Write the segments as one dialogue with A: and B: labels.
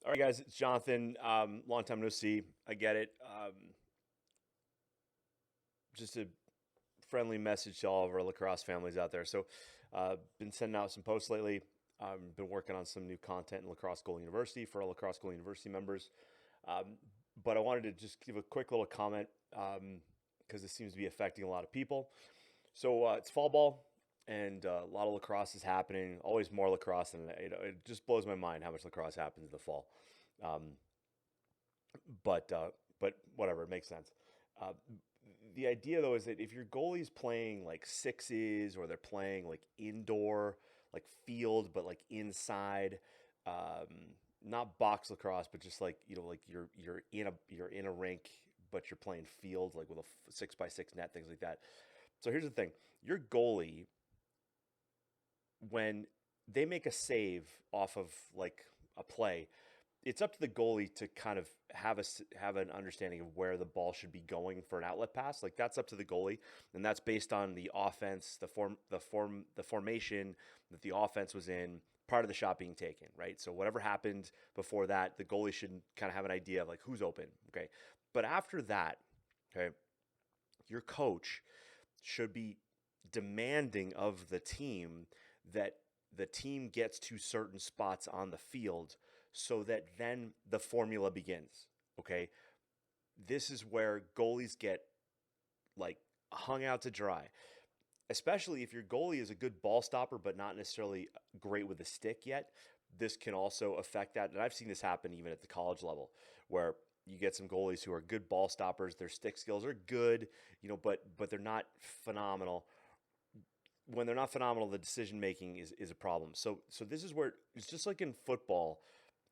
A: All right, guys, it's Jonathan. Long time no see. I get it. Just a friendly message to all of our lacrosse families out there. So, been sending out some posts lately. Been working on some new content in Lacrosse Goalie University for our Lacrosse Goalie University members. But I wanted to just give a quick little comment because it seems to be affecting a lot of people. So it's fall ball, and a lot of lacrosse is happening. Always more lacrosse, and it just blows my mind how much lacrosse happens in the fall. Um, but whatever, it makes sense. Uh, the idea though is that if your goalie's playing like sixes or they're playing like indoor, like field, but like inside, not box lacrosse, but just like like you're in a rink, but you're playing field like with a 6x6 net, things like that. So here's the thing: your goalie, when they make a save off of like a play, it's up to the goalie to kind of have an understanding of where the ball should be going for an outlet pass. Like that's up to the goalie, and that's based on the offense, the formation that the offense was in prior to the shot being taken, right? So whatever happened before that, the goalie should kind of have an idea of like who's open, okay? But after that, okay, your coach should be demanding of the team that the team gets to certain spots on the field so that then the formula begins. Okay. This is where goalies get like hung out to dry, especially if your goalie is a good ball stopper, but not necessarily great with the stick yet. This can also affect that. And I've seen this happen even at the college level where you get some goalies who are good ball stoppers. Their stick skills are good, but they're not phenomenal. When they're not phenomenal, the decision making is a problem. So this is where it's just like in football,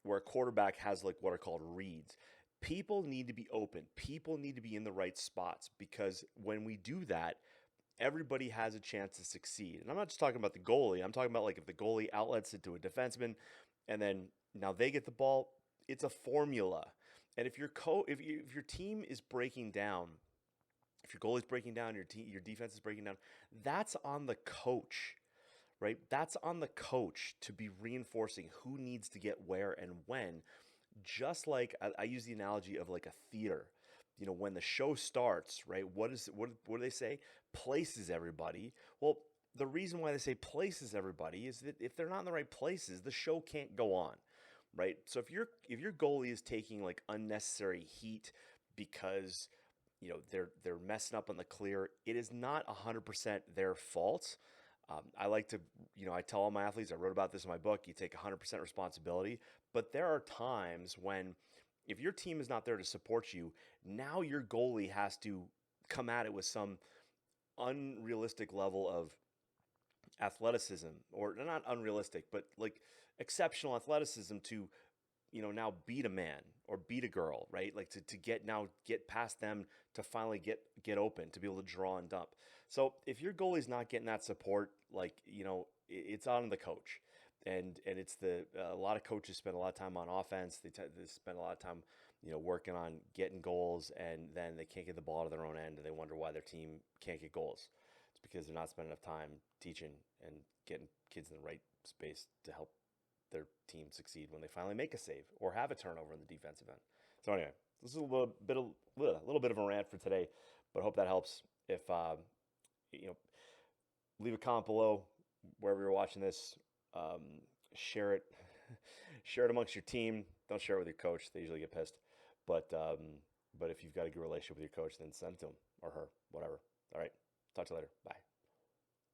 A: where a quarterback has like what are called reads. People need to be open. People need to be in the right spots because when we do that, everybody has a chance to succeed. And I'm not just talking about the goalie. I'm talking about like if the goalie outlets it to a defenseman, and then now they get the ball. It's a formula. And if if your team is breaking down, if your goal is breaking down, your defense is breaking down, that's on the coach, right? That's on the coach to be reinforcing who needs to get where and when. Just like I use the analogy of like a theater. When the show starts, right? What do they say? Places everybody. Well, the reason why they say places everybody is that if they're not in the right places, the show can't go on, right? So if your goalie is taking like unnecessary heat because they're messing up on the clear, it is not 100% their fault. I like to, I tell all my athletes, I wrote about this in my book, you take 100% responsibility. But there are times when if your team is not there to support you, now your goalie has to come at it with some unrealistic level of athleticism, or not unrealistic, but like exceptional athleticism to now beat a man or beat a girl, right? Like to get past them to finally get open, to be able to draw and dump. So if your goalie's not getting that support, like, it's on the coach. And it's a lot of coaches spend a lot of time on offense. They spend a lot of time, working on getting goals, and then they can't get the ball out of their own end, and they wonder why their team can't get goals. It's because they're not spending enough time teaching and getting kids in the right space to help their team succeed when they finally make a save or have a turnover in the defensive end. So anyway, this is a little bit of a rant for today, but I hope that helps. If leave a comment below wherever you're watching this. Share it, share it amongst your team. Don't share it with your coach; they usually get pissed. But if you've got a good relationship with your coach, then send it to him or her, whatever. All right, talk to you later. Bye.